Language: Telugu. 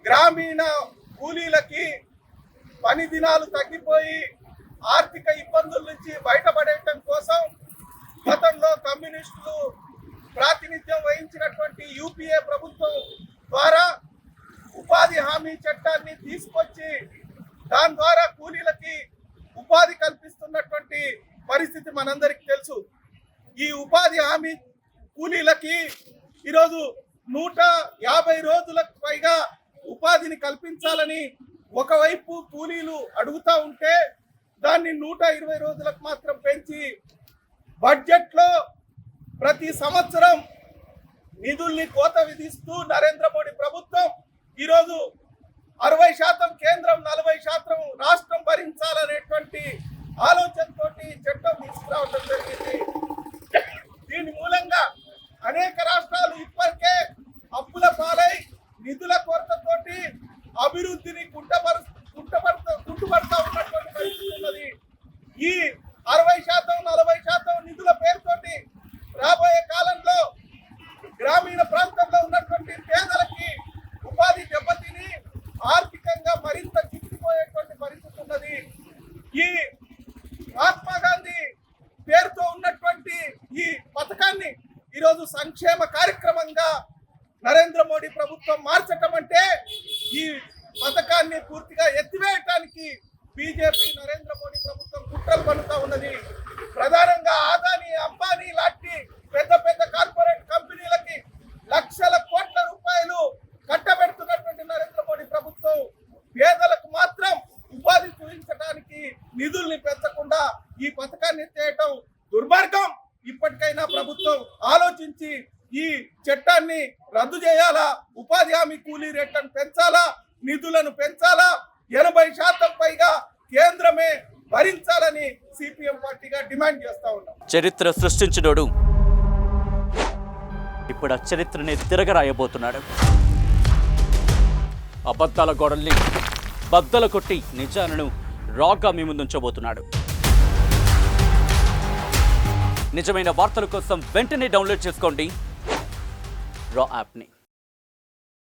గ్రామీణ కూలీలకి పని దినాలు తగ్గిపోయి ఆర్థిక ఇబ్బందుల నుంచి బయటపడటం కోసం గతంలో కమ్యూనిస్టులు ప్రాతినిధ్యం వహించినటువంటి యూపీఏ ప్రభుత్వం ద్వారా ఉపాధి హామీ చట్టాన్ని తీసుకొచ్చి దాని ద్వారా కూలీలకి ఉపాధి కల్పిస్తున్నటువంటి పరిస్థితి మనందరికీ తెలుసు. ఈ ఉపాధి హామీ కూలీలకి ఈరోజు 150 రోజులకు పైగా ఉపాధిని కల్పించాలని ఒకవైపు కూలీలు అడుగుతూ ఉంటే దాన్ని 120 రోజులకు మాత్రం పెంచి బడ్జెట్లో ప్రతి సంవత్సరం నిధుల్ని కోత విధిస్తూ నరేంద్ర మోడీ ప్రభుత్వం ఈరోజు 60% కేంద్రం 40% రాష్ట్రం భరించాలనేటువంటి ఆలోచనతో చట్టం తీసుకురావడం జరిగింది. దీని మూలంగా అనేక రాష్ట్రాలు ఇప్పటికే అప్పుల పాలై నిధుల కొరతతోటి అభివృద్ధిని కుంటుపడుతూ ఉన్నటువంటి పరిస్థితి ఉన్నది. ఈ 60% 40% నిధుల పేరుతోటి రాబోయే కాలంలో గ్రామీణ ప్రాంతంలో ఉన్నటువంటి పేదలకి ఉపాధి దెబ్బతిని ఆర్థికంగా మరింత చిక్కిపోయేటువంటి పరిస్థితి ఉన్నది. ఈ మహాత్మా గాంధీ పేరుతో ఉన్నటువంటి ఈ పథకాన్ని ఈరోజు సంక్షేమ కార్యక్రమంగా నరేంద్ర మోడీ ప్రభుత్వం మార్చటం అంటే ఈ పథకాన్ని పూర్తిగా ఎత్తివేయటానికి బీజేపీ నరేంద్ర మోడీ ప్రభుత్వం కుట్రలు పన్నుతా ఉన్నది. ప్రధానంగా ఆదాని అంబానీ లాంటి పెద్ద పెద్ద కార్పొరేట్ కంపెనీలకి లక్షల కోట్ల రూపాయలు కట్టబెడుతున్నటువంటి నరేంద్ర మోడీ ప్రభుత్వం పేదలకు మాత్రం ఉపాధి చూపించడానికి నిధుల్ని పెంచకుండా ఈ పథకాన్ని ఎత్తేయటం దుర్మార్గం. ఇప్పటికైనా ప్రభుత్వం ఆలోచించి ఈ చట్టాన్ని రద్దు చేయాలా, ఉపాధి హామీ కూలీ రేట్లను పెంచాలా, నిధులను పెంచాలా, 80% పైగా కేంద్రమే భరించాలని సిపిఎం పార్టీగా డిమాండ్ చేస్తా ఉన్నాం. చరిత్ర సృష్టించినోడు ఇప్పుడు ఆ చరిత్రని తిరగరాయబోతున్నాడు. అబద్ధాల గోడల్ని బద్దలు కొట్టి నిజాలను రాగా మీ ముందుంచబోతున్నాడు. నిజమైన వార్తల కోసం వెంటనే డౌన్లోడ్ చేసుకోండి రా యాప్ని.